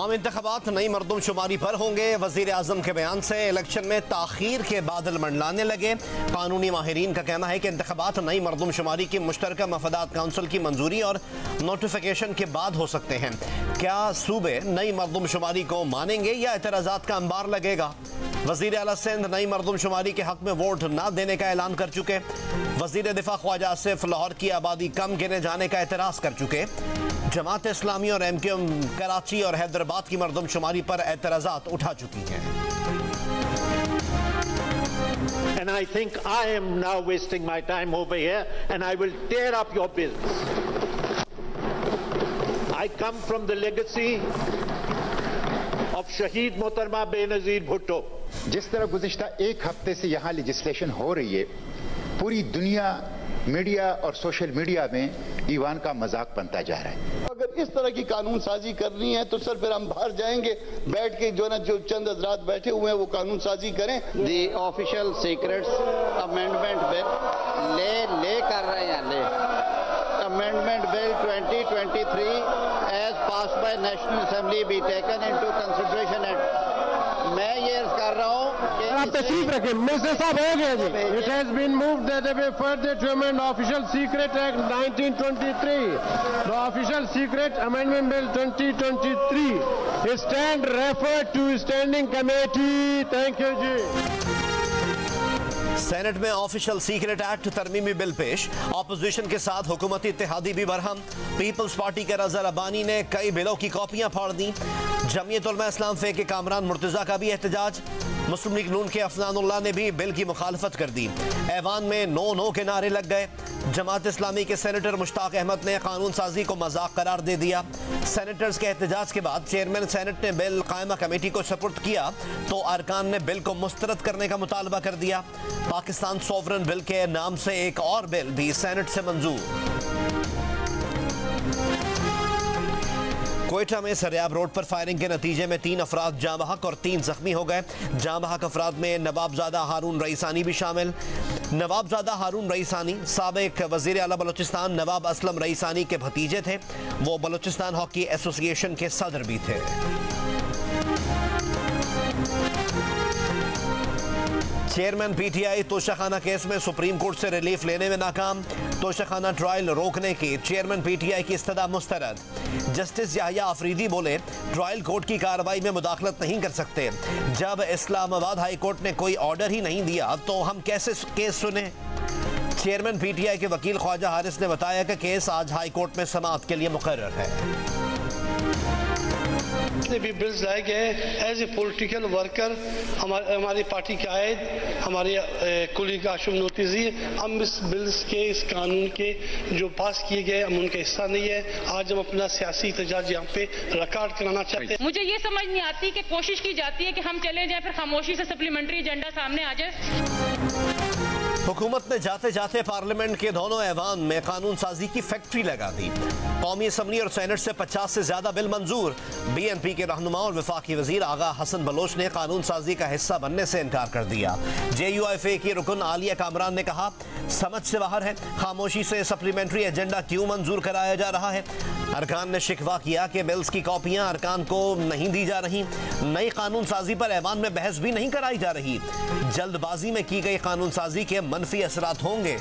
आम इंतखाबात नई मरदमशुमारी पर होंगे। वज़ीर आज़म के बयान से इलेक्शन में ताख़ीर के बादल मंडलाने लगे। कानूनी माहिरीन का कहना है कि इंतखाबात नई मरदमशुमारी की मुश्तरका मफादात काउंसिल की मंजूरी और नोटिफिकेशन के बाद हो सकते हैं। क्या सूबे नई मरदमशुमारी को मानेंगे या एतराज़ात का अंबार लगेगा? वज़ीर आला सिंध नई मरदमशुमारी के हक में वोट न देने का ऐलान कर चुके। वज़ीर दिफा ख्वाजा आसिफ लाहौर की आबादी कम गिने जाने का एतराज़ कर चुके। जमात इस्लामी और MQM कराची और हैदराबाद की मरदमशुमारी पर एतराज़ात उठा चुकी हैं। And I think I am now wasting my time over here and I will tear up your bills. I come from the legacy of Shaheed Mohtarma Benazir Bhutto. जिस तरह गुज़िश्ता एक हफ्ते से यहाँ लेजिस्लेशन हो रही है, पूरी दुनिया मीडिया और सोशल मीडिया में ईवान का मजाक बनता जा रहा है। अगर इस तरह की कानून साजी करनी है तो सर फिर हम बाहर जाएंगे, बैठ के जो चंद हजरात बैठे हुए हैं वो कानून साजी करें। The official secrets amendment bill ले कर रहे हैं amendment bill 2023 as pass by national assembly be taken into consideration at. मैं ये कर रहा हूँ कि आप तशरीफ रखें। मिनिस्टर साहब हो गया जी। It has been moved that way further to amend official secret act 1923 the official secret amendment bill 2023 stand refer to standing committee. Thank you जी। सेनेट में ऑफिशियल सीक्रेट एक्ट तरमीमी बिल पेश। ऑपोजिशन के साथ हुकूमती इत्तेहादी भी बरहम। पीपल्स पार्टी के रज़ा रब्बानी ने कई बिलों की कॉपियां फाड़ दी। जमीयत उलमा इस्लाम फे के कामरान मुर्तज़ा का भी एहतजाज। मुस्लिम लीग नून के अफनानुल्लाह ने भी बिल की मुखालफत कर दी। ऐवान में नो के नारे लग गए। जमात इस्लामी के सेनेटर मुश्ताक अहमद ने कानून साजी को मजाक करार दे दिया। सेनेटर्स के एहतजाज के बाद चेयरमैन सेनेट ने बिल कायमा कमेटी को सपुर्द किया तो अरकान ने बिल को मुस्तरद करने का मुतालबा कर दिया। पाकिस्तान सॉवरन बिल के नाम से एक और बिल भी सेनेट से मंजूर। कोयटा में सरियाब रोड पर फायरिंग के नतीजे में 3 अफराद जाँ बहक और 3 जख्मी हो गए। जाँ बहक अफराद में नवाबजादा हारून रईसानी भी शामिल। नवाबजादा हारून रईसानी साबिक वज़ीर आला बलोचिस्तान नवाब असलम रईसानी के भतीजे थे। वो बलोचिस्तान हॉकी एसोसिएशन के सदर भी थे। चेयरमैन PTI तोशाखाना केस में सुप्रीम कोर्ट से रिलीफ लेने में नाकाम। तोशाखाना ट्रायल रोकने की चेयरमैन PTI की इस्तदा मुस्तरद। जस्टिस याहिया अफरीदी बोले ट्रायल कोर्ट की कार्रवाई में मुदाखलत नहीं कर सकते। जब इस्लामाबाद हाई कोर्ट ने कोई ऑर्डर ही नहीं दिया तो हम कैसे केस सुने। चेयरमैन PTI के वकील ख्वाजा हारिस ने बताया कि केस आज हाई कोर्ट में समाअत के लिए मुकर्रर है। जितने भी बिल्स लाए गए एज ए पॉलिटिकल वर्कर हमारी पार्टी के आयद हमारे कुलीग आशुम नोटिजी, हम इस बिल्स के इस कानून के जो पास किए गए हम उनका हिस्सा नहीं है। आज हम अपना सियासी एहतजाज यहाँ पे रिकॉर्ड कराना चाहते हैं। मुझे ये समझ नहीं आती कि कोशिश की जाती है कि हम चले जाएं फिर खामोशी से सप्लीमेंट्री एजेंडा सामने आ जाए। हुकूमत ने जाते जाते पार्लियामेंट के दोनों ऐवान में कानून साजी की फैक्ट्री लगा दी। कौमी असम्बली और सेनेट से 50 से ज्यादा बिल मंजूर। BNP के रहनुमा और वफाकी वजीर आगा हसन बलोच ने कानून साजी का हिस्सा बनने से इनकार कर दिया। JUIFA की रुकन आलिया कामरान ने कहा समझ से बाहर है, खामोशी से सप्लीमेंट्री एजेंडा क्यों मंजूर कराया जा रहा है। अरकान ने शिकवा किया कि बिल्स की कॉपियां अरकान को नहीं दी जा रही। नई कानून साजी पर ऐवान में बहस भी नहीं कराई जा रही। जल्दबाजी में की गई कानून साजी के मनफी असरात होंगे।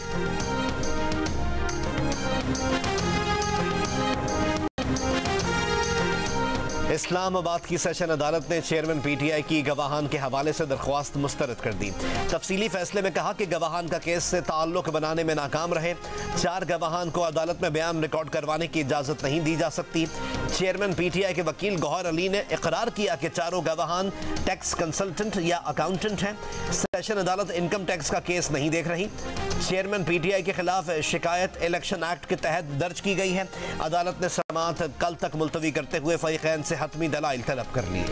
इस्लामाबाद की सेशन अदालत ने चेयरमैन PTI की गवाहान के हवाले से दरख्वास्त मुस्तरद कर दी। तफसीली फैसले में कहा कि गवाहान का केस से ताल्लुक बनाने में नाकाम रहे। 4 गवाहान को अदालत में बयान रिकॉर्ड करवाने की इजाज़त नहीं दी जा सकती। चेयरमैन PTI के वकील गौहर अली ने इकरार किया कि चारों गवाहान टैक्स कंसल्टेंट या अकाउंटेंट हैं। सेशन अदालत इनकम टैक्स का केस नहीं देख रही। चेयरमैन PTI के खिलाफ शिकायत इलेक्शन एक्ट के तहत दर्ज की गई है। अदालत ने समाअत कल तक मुलतवी करते हुए फरीक़ैन से हतमी दलाइल तलब कर लिए।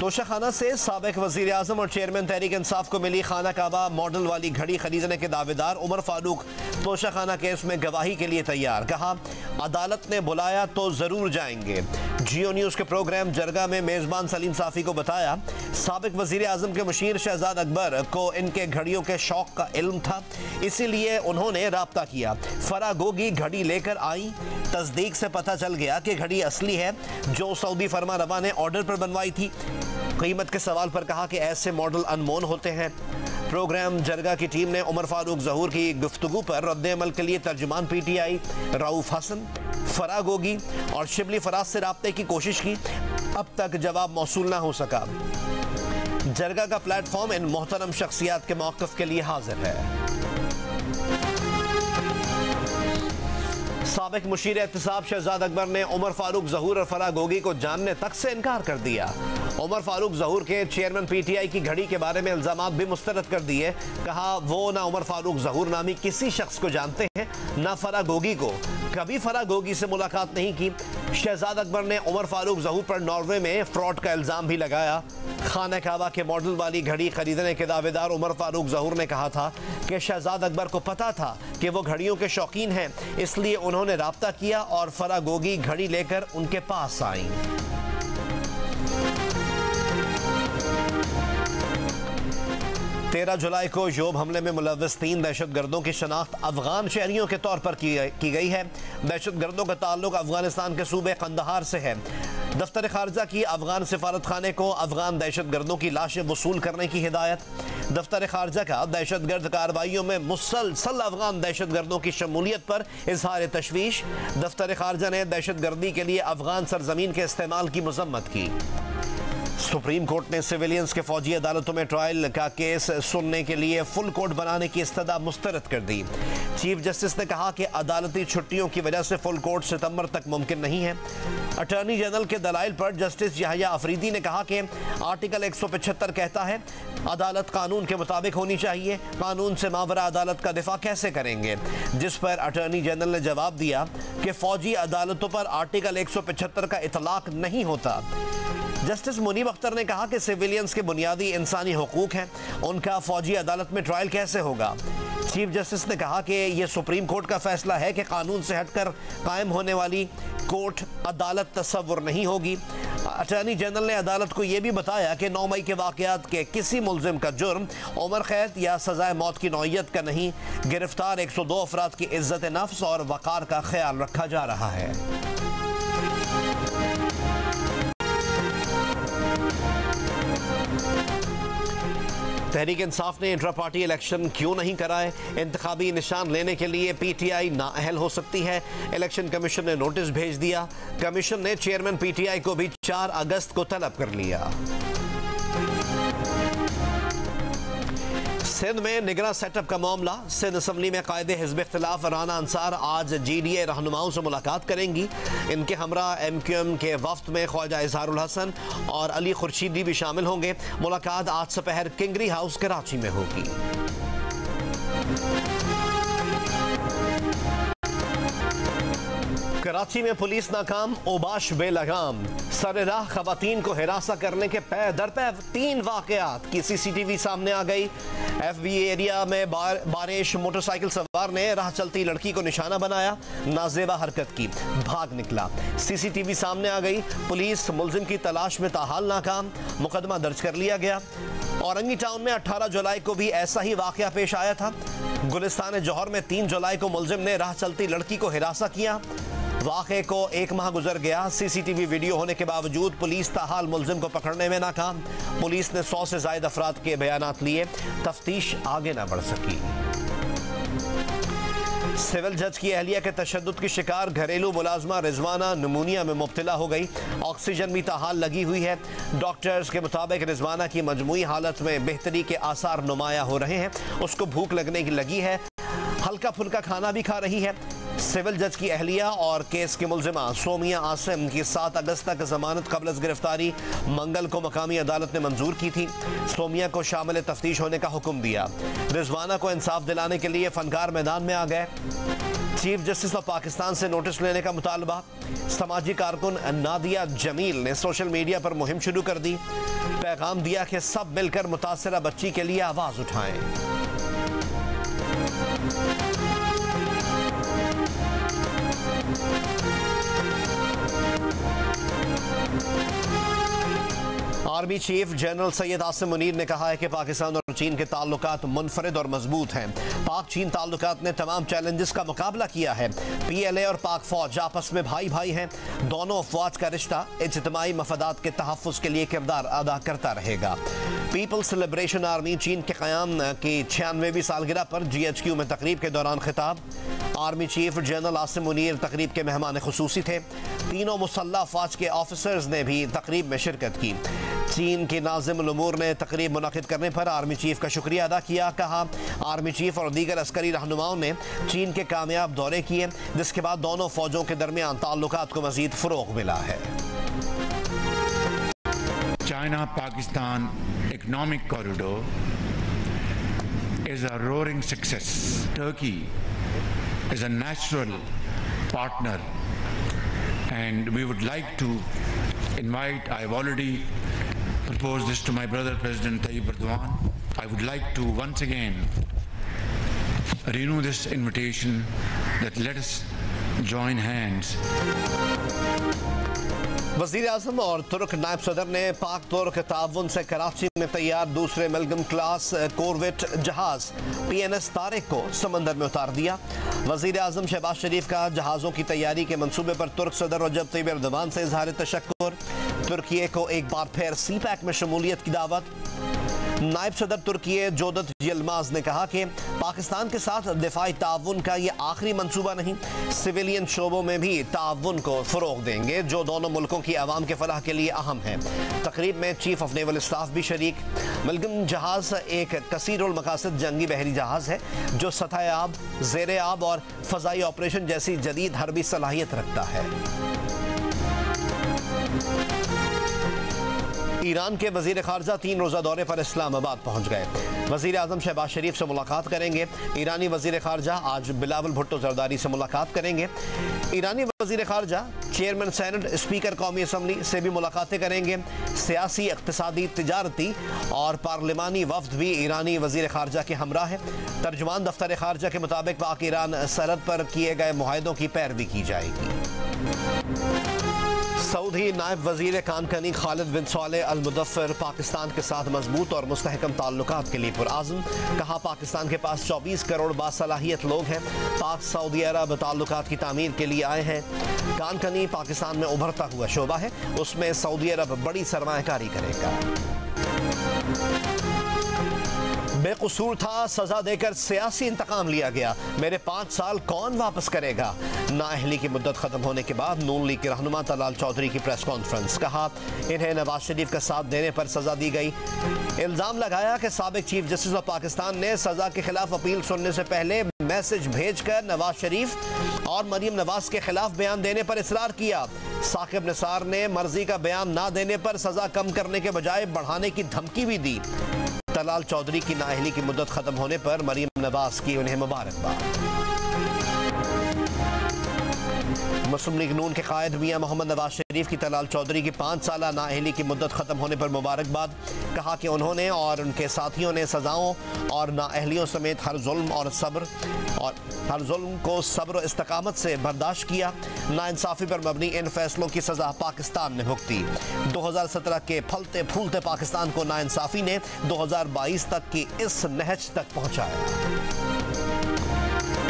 तोशाखाना से साबिक वजीर आजम और चेयरमैन तहरीक इंसाफ को मिली खाना काबा मॉडल वाली घड़ी खरीदने के दावेदार उमर फारूक तोशाखाना केस में गवाही के लिए तैयार। कहा, अदालत ने बुलाया तो जरूर जाएंगे। जियो न्यूज के प्रोग्राम जरगा में मेजबान सलीम साफी को बताया, साबिक वजीर आजम के मुशीर शहजाद अकबर को इनके घड़ियों के शौक का इल्म था, इसीलिए उन्होंने राब्ता किया। फरागोगी घड़ी लेकर आई, तस्दीक से पता चल गया कि घड़ी असली है जो सऊदी फरमा रवा ने ऑर्डर पर बनवाई थी। कीमत के सवाल पर कहा कि ऐसे मॉडल अनमोल होते हैं। प्रोग्राम जरगा की टीम ने उमर फारूक ज़हूर की गुफ्तगू पर रद्द-ए-अमल के लिए तर्जुमान PTI रऊफ हसन, फरागोगी और शिबली फराज से राब्ते की कोशिश की, अब तक जवाब मौसूल ना हो सका। जरगा का प्लेटफॉर्म इन मोहतरम शख्सियात के मौक़िफ़ के लिए हाजिर है। साबिक मुशीर एहतिसाब शहजाद अकबर ने उमर फारूक ज़हूर और फरागोगी को जानने तक से इनकार कर दिया। उमर फारूक ज़हूर के चेयरमैन PTI की घड़ी के बारे में इल्ज़ामात भी मुस्तरद कर दिए। कहा, वो ना उमर फारूक ज़हूर नामी किसी शख्स को जानते हैं, ना फरागोगी को, कभी फरागोगी से मुलाकात नहीं की। शहजाद अकबर ने उमर फारूक ज़हूर पर नॉर्वे में फ्रॉड का इल्ज़ाम भी लगाया। खाना काबा के मॉडल वाली घड़ी खरीदने के दावेदार उमर फारूक ज़हूर ने कहा था कि शहजाद अकबर को पता था कि वो घड़ियों के शौकीन हैं, इसलिए उन्होंने राब्ता किया और फरागोगी घड़ी लेकर उनके पास आई। तेरह जुलाई को योब हमले में मुलव्वस 3 दहशतगर्दों की शनाख्त अफगान शहरियों के तौर पर की गई है। दहशतगर्दों का ताल्लुक अफगानिस्तान के सूबे कंदहार से है। दफ्तर खारजा की अफगान सिफारत खाने को अफगान दहशतगर्दों की लाशें वसूल करने की हिदायत। दफ्तर खारजा का दहशतगर्द कार्रवाइयों में मुसलसल अफगान दहशतगर्दों की शमूलियत पर इजहार तशवीश। दफ्तर खारजा ने दहशतगर्दी के लिए अफगान सरजमीन के इस्तेमाल की मजम्मत की। सुप्रीम कोर्ट ने सिविलियंस के फौजी अदालतों में ट्रायल का केस सुनने के लिए फुल कोर्ट बनाने की इस्तदा मुस्तरद कर दी। चीफ जस्टिस ने कहा कि अदालती छुट्टियों की वजह से फुल कोर्ट सितंबर तक मुमकिन नहीं है। अटॉर्नी जनरल के दलाइल पर जस्टिस याहिया अफरीदी ने कहा कि आर्टिकल 175 कहता है अदालत कानून के मुताबिक होनी चाहिए, कानून से मावरा अदालत का दिफा कैसे करेंगे, जिस पर अटॉर्नी जनरल ने जवाब दिया कि फौजी अदालतों पर आर्टिकल 175 का इतलाक नहीं होता। जस्टिस मुनीब अख्तर ने कहा कि सिविलियंस के बुनियादी इंसानी हुकूक हैं, उनका फौजी अदालत में ट्रायल कैसे होगा। चीफ जस्टिस ने कहा कि यह सुप्रीम कोर्ट का फैसला है कि कानून से हटकर कायम होने वाली कोर्ट अदालत तस्वुर नहीं होगी। अटॉर्नी जनरल ने अदालत को यह भी बताया कि 9 मई के वाक़यात के किसी मुल्जिम का जुर्म उम्र कैद या सजाए मौत की नौइयत का नहीं, गिरफ्तार 102 अफराद की इज्जत नफ्स और वक़ार का ख्याल रखा जा रहा है। तहरीक इंसाफ ने इंट्रा पार्टी इलेक्शन क्यों नहीं कराए, इंतखाबी निशान लेने के लिए PTI नाअहल हो सकती है। इलेक्शन कमीशन ने नोटिस भेज दिया। कमीशन ने चेयरमैन PTI को भी 4 अगस्त को तलब कर लिया। सिंध में निगरां सेटअप का मामला। सिंध असम्बली में कायदे हिज़्ब इख्तिलाफ राना अंसार आज GDA रहनुमाओं से मुलाकात करेंगी। इनके हमरा MQM के वफ्द में ख्वाजा इजहारुल हसन और अली खुर्शीदी भी शामिल होंगे। मुलाकात आज दोपहर किंगरी हाउस कराची में होगी। कराची में पुलिस नाकाम, ओबाश बेलगाम। सरेराह खवातीन को हिरासा करने के पै दर पै 3 वाक़यात की CCTV सामने आ गई। FBA एरिया में बारिश, मोटरसाइकिल सवार ने राह चलती लड़की को निशाना बनाया, नाजेबा हरकत की, भाग निकला। CCTV सामने आ गई। पुलिस मुलजिम की तलाश में ताहाल नाकाम, मुकदमा दर्ज कर लिया गया। औरंगी टाउन में 18 जुलाई को भी ऐसा ही वाक़या पेश आया था। गुलिस्तान जौहर में 3 जुलाई को मुलजिम ने राह चलती लड़की को हिरासा किया। वाक़े को 1 माह गुजर गया। CCTV वीडियो होने के बावजूद पुलिस ताहाल मुलजिम को पकड़ने में नाकाम। पुलिस ने 100 से ज़ायद अफराद के बयानात लिए, तफ्तीश आगे न बढ़ सकी। सिविल जज की अहलिया के तशद्दुद की शिकार घरेलू मुलाजमा रिजवाना निमोनिया में मुब्तला हो गई। ऑक्सीजन भी ताहाल लगी हुई है। डॉक्टर्स के मुताबिक रिजवाना की मजमूई हालत में बेहतरी के आसार नुमाया हो रहे हैं। उसको भूख लगने की लगी है, हल्का फुल्का खाना भी खा रही है। सिविल जज की अहलिया और केस के मुलजिमा सोमिया आसिम की 7 अगस्त तक जमानत कबल गिरफ्तारी मंगल को मकामी अदालत ने मंजूर की थी। सोमिया को शामिल तफ्तीश होने का हुक्म दिया। रिजवाना को इंसाफ दिलाने के लिए फनकार मैदान में आ गए। चीफ जस्टिस ऑफ पाकिस्तान से नोटिस लेने का मुतालबा। समाजी कारकुन नादिया जमील ने सोशल मीडिया पर मुहिम शुरू कर दी। पैगाम दिया कि सब मिलकर मुतासरा बच्ची के लिए आवाज उठाएं। Army chief general Syed Asim Munir ने कहा है कि पाकिस्तान और चीन के ताल्लुकात मुनफरिद और मजबूत हैं। पाक चीन ताल्लुकात ने तमाम चैलेंजेस का मुकाबला किया है। PLA और पाक फौज आपस में भाई भाई हैं। दोनों अफवाज का रिश्ता इज्तिमाई मफादात के तहफ़्फ़ुज़ के लिए किरदार अदा करता रहेगा। पीपल्स लिबरेशन आर्मी चीन के क़याम की 96वीं सालगिरह पर GHQ में तकरीब के दौरान खिताब। Army chief general Asim Munir तकरीब के मेहमान खुसूसी थे। तीनों मुसल्लह अफवाज के ऑफिसर्स ने भी तकरीब में शिरकत की। चीन के नाज़िम उल उमूर ने तकरीब मुनाकिद करने पर आर्मी चीफ का शुक्रिया अदा किया। कहा आर्मी चीफ और दीगर अस्करी रहनुमाओं ने चीन के कामयाब दौरे किए, जिसके बाद दोनों फौजों के दरमियान ताल्लुकात को मजीद फ़रोग़ मिला है। China Pakistan economic corridor is a roaring success. Turkey is a natural partner, and we would like to invite, I have already proposed this to my brother President Tayyip Erdogan. I would like to once again renew this invitation that let us join hands. वज़ीर आज़म और तुर्क नायब सदर ने पाक तुर्क ताउन से कराची में तैयार दूसरे मेलगम क्लास कोरवेट जहाज PNS तारिक को समंदर में उतार दिया। वज़ीर आज़म शहबाज शरीफ का जहाज़ों की तैयारी के मंसूबे पर तुर्क सदर रजब तैयब एर्दोगान से इज़हार तशक्कुर। तुर्की को एक बार फिर CPAC में शमूलियत की दावत। नायब सदर तुर्की जोदत यिल्माज ने कहा कि पाकिस्तान के साथ दिफाई ताउन का ये आखिरी मंसूबा नहीं, सिविलियन शोबों में भी ताउन को फ़रोग़ देंगे जो दोनों मुल्कों की आवाम के फलाह के लिए अहम है। तकरीब में चीफ ऑफ नेवल स्टाफ भी शरीक। मलगम जहाज एक कसीरुल मकासद जंगी बहरी जहाज है जो सतह आब, ज़ेर आब और फ़ज़ाई ऑपरेशन जैसी जदीद हरबी सलाहियत रखता है। ईरान के वज़ीर ख़ारजा 3 रोज़ा दौरे पर इस्लामाबाद पहुँच गए। वज़ीर आज़म शहबाज शरीफ से मुलाकात करेंगे। ईरानी वज़ीर ख़ारजा आज बिलावल भुट्टो ज़रदारी से मुलाकात करेंगे। ईरानी वज़ीर ख़ारजा चेयरमैन सेनेट, स्पीकर कौमी असम्बली से भी मुलाकातें करेंगे। सियासी, इक़्तिसादी, तिजारती और पार्लिमानी वफ़द भी ईरानी वज़ीर ख़ारजा के हमरा है। तर्जुमान दफ्तर ख़ारजा के मुताबिक पाक ईरान सरहद पर किए गए मुआहदों की पैरवी की जाएगी। सऊदी नायब वज़ीर कानकनी खालिद बिन सालेह अल मुदफ़्फ़र पाकिस्तान के साथ मजबूत और मुस्तहकम ताल्लुकात के लिए पुरआज़म। कहा पाकिस्तान के पास 24 करोड़ बासलाहियत लोग हैं। पाक सऊदी अरब ताल्लुकात की तामीर के लिए आए हैं। कानकनी पाकिस्तान में उभरता हुआ शोबा है, उसमें सऊदी अरब बड़ी सरमायाकारी करेगा। बेकसूर था, सजा देकर सियासी इंतकाम लिया गया। मेरे 5 साल कौन वापस करेगा? नाअहली की मुद्दत खत्म होने के बाद नून लीग के रहनुमा तलाल चौधरी की प्रेस कॉन्फ्रेंस। कहा इन्हें नवाज शरीफ का साथ देने पर सजा दी गई। इल्जाम लगाया कि साबिक चीफ जस्टिस ऑफ पाकिस्तान ने सजा के खिलाफ अपील सुनने से पहले मैसेज भेजकर नवाज शरीफ और मरियम नवाज के खिलाफ बयान देने पर इसरार किया। साकिब निसार ने मर्जी का बयान ना देने पर सजा कम करने के बजाय बढ़ाने की धमकी भी दी। तलाल चौधरी की नाअहली की मुद्दत खत्म होने पर मरियम नवाज की उन्हें मुबारकबाद। मुस्लिम लीग नून के कायद मियां मोहम्मद नवाज शरीफ की तलाल चौधरी की 5 साला नाअहली की मुद्दत खत्म होने पर मुबारकबाद। कहा कि उन्होंने और उनके साथियों ने सजाओं और नाअहलियों समेत हर जुल्म को सब्र और इस्तकामत से बर्दाश्त किया। नाइंसाफी पर मबनी इन फैसलों की सजा पाकिस्तान ने भुगती। 2017 के फलते फूलते पाकिस्तान को नाइंसाफी ने 2022 तक की इस नहज तक पहुंचाया।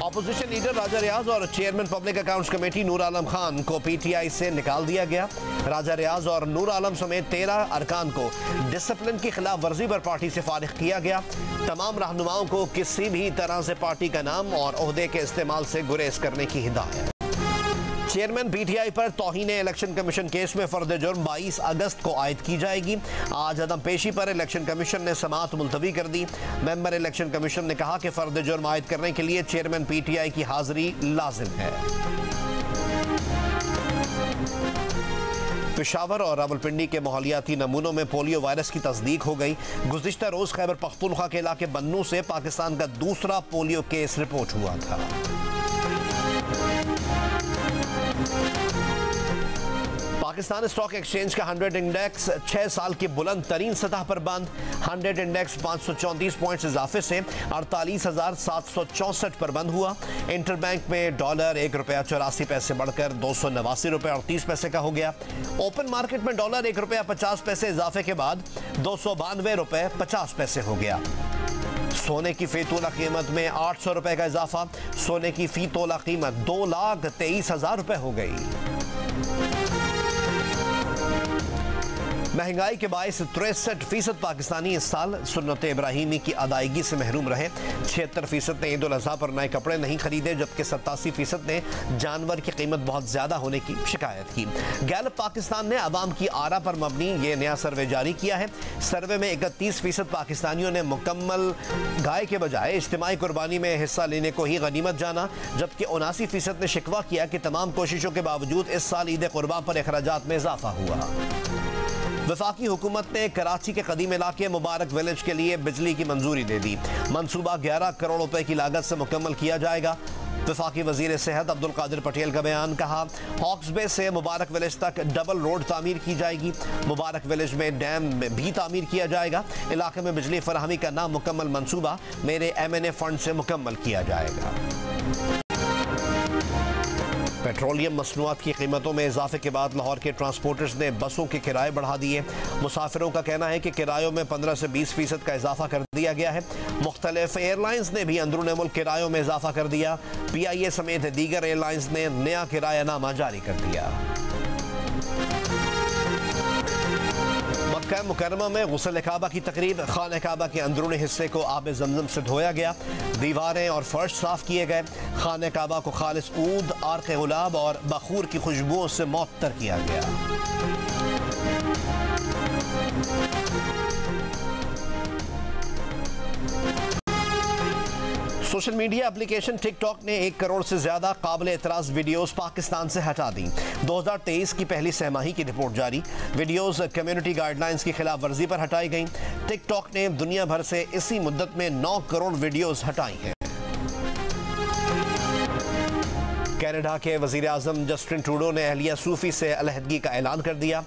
अपोजिशन लीडर राजा रियाज और chairman public accounts committee Noor Alam Khan को PTI से निकाल दिया गया। राजा रियाज और नूर आलम समेत 13 अरकान को डिसिप्लिन की खिलाफ वर्जी पर पार्टी से फारिग किया गया। तमाम रहनुमाओं को किसी भी तरह से पार्टी का नाम और ओहदे के इस्तेमाल से गुरेज करने की हिदायत। चेयरमैन पीटीआई पर तौहीन इलेक्शन कमीशन केस में फर्द जुर्म 22 अगस्त को आयद की जाएगी। आज अदम पेशी पर इलेक्शन कमीशन ने समाअत मुलतवी कर दी। मेंबर इलेक्शन कमीशन ने कहा कि फर्द जुर्म आयद करने के लिए चेयरमैन पीटीआई की हाजिरी लाजिम है। पेशावर और रावलपिंडी के माहौलियाती नमूनों में पोलियो वायरस की तस्दीक हो गई। गुज़िश्ता रोज खैबर पख्तूनख्वा के इलाके बन्नू से पाकिस्तान का दूसरा पोलियो केस रिपोर्ट हुआ था। पाकिस्तान स्टॉक एक्सचेंज का 100 इंडेक्स 6 साल की बुलंद तरीन सतह पर बंद। 100 इंडेक्स 534 पॉइंट्स इजाफे से 48,764 पर बंद हुआ। इंटरबैंक में डॉलर ₹1.84 बढ़कर 289 रुपये और 30 पैसे का हो गया। ओपन मार्केट में डॉलर ₹1.50 इजाफे के बाद 292 रुपये 50 पैसे हो गया। सोने की फी तोला कीमत में 800 रुपये का इजाफा। सोने की फी तोला कीमत 2,23,000 रुपये हो गई। महंगाई के बायस 63% पाकिस्तानी इस साल सुन्नत इब्राहिमी की अदायगी से महरूम रहे। 76% ने ईद उल अज़हा पर नए कपड़े नहीं खरीदे, जबकि 87% ने जानवर की कीमत बहुत ज्यादा होने की शिकायत की। गैलप पाकिस्तान ने अवाम की आरा पर मबनी ये नया सर्वे जारी किया है। सर्वे में 31% पाकिस्तानियों ने मुकम्मल गाय के बजाय इज्तिमाई कुर्बानी में हिस्सा लेने को ही गनीमत जाना, जबकि 79% ने शिकवा किया कि तमाम कोशिशों के बावजूद इस साल ईद कुर्बान पर अखराजात में इजाफा हुआ। वफाकी हुकूमत ने कराची के कदीम इलाके मुबारक विलेज के लिए बिजली की मंजूरी दे दी। मंसूबा 11 करोड़ रुपए की लागत से मुकम्मल किया जाएगा। वफाकी वजीर सेहत अब्दुल कादिर पटेल का बयान। कहा, हॉक्स बे से मुबारक विलेज तक डबल रोड तामीर की जाएगी। मुबारक विलेज में डैम भी तामीर किया जाएगा। इलाके में बिजली फराहमी का नामुकम्मल मंसूबा मेरे MNA फंड से मुकम्मल किया जाएगा। पेट्रोलियम मसनूआत की कीमतों में इजाफे के बाद लाहौर के ट्रांसपोर्टर्स ने बसों के किराए बढ़ा दिए। मुसाफिरों का कहना है कि किरायों में 15 से 20% का इजाफा कर दिया गया है। मुख्तलिफ एयरलाइंस ने भी अंदरून मुल्क किरायों में इजाफा कर दिया। PIA समेत दीगर एयरलाइंस ने नया किरायानामा जारी कर दिया। मक्का मुकर्रमा में गुस्ल काबा की तकरीब। खाने काबा के अंदरूनी हिस्से को आब जमजम से धोया गया। दीवारें और फर्श साफ किए गए। खाने काबा को खालिस ऊद, आर्क गुलाब और बखूर की खुशबुओं से मुअत्तर किया गया। सोशल मीडिया एप्लीकेशन टिकटॉक ने 1 करोड़ से ज्यादा काबिल एतराज वीडियोस पाकिस्तान से हटा दी। 2023 की पहली सहमाही की रिपोर्ट जारी। वीडियोस कम्युनिटी गाइडलाइंस की खिलाफ वर्जी पर हटाई गई। टिकटॉक ने दुनिया भर से इसी मुद्दत में 9 करोड़ वीडियोस हटाई हैं। कनाडा के वजीर आजम जस्टिन ट्रूडो ने अहलिया सूफी से अलहदगी का ऐलान कर दिया।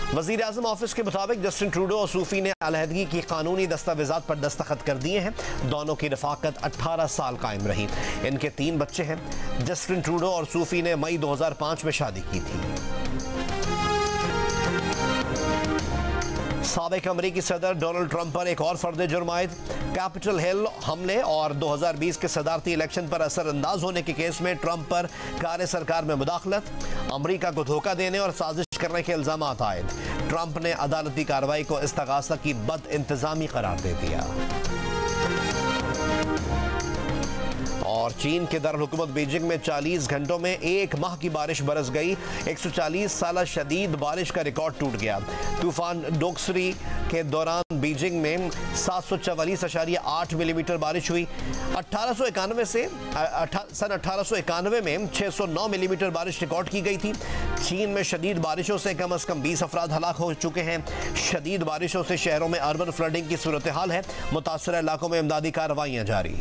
वजीर आजम ऑफिस के मुताबिक जस्टिन ट्रूडो और सूफी ने अलहदगी की कानूनी दस्तावेजात पर दस्तखत कर दिए हैं। दोनों की रफाकत 18 साल कायम रही। इनके 3 बच्चे हैं। जस्टिन ट्रूडो और सूफी ने मई 2005 में शादी की थी। साबिक अमरीकी सदर डोनाल्ड ट्रंप पर एक और फर्द जुर्म आयद। कैपिटल हिल हमले और 2020 के सदारती इलेक्शन पर असरअंदाज होने के केस में ट्रंप पर कार सरकार में मुदाखलत, अमरीका को धोखा देने और साजिश करने के इल्जाम आयद। ट्रंप ने अदालती कार्रवाई को इस्तगासा की बद इंतजामी करार दे दिया। और चीन के दारुल हुकूमत बीजिंग में 40 घंटों में 1 माह की बारिश बरस गई। 140 साल शदीद बारिश का रिकॉर्ड टूट गया। तूफान डोक्सरी के दौरान बीजिंग में 744.8 मिलीमीटर बारिश हुई। 1891 से सन 1891 में 609 मिलीमीटर बारिश रिकॉर्ड की गई थी। चीन में शदीद बारिशों से कम से कम 20 अफराद हलाक हो चुके हैं। शदीद बारिशों से शहरों में अर्बन फ्लडिंग की सूरत हाल है। मुतासर इलाकों में इमदादी कार्रवाइयाँ जारी।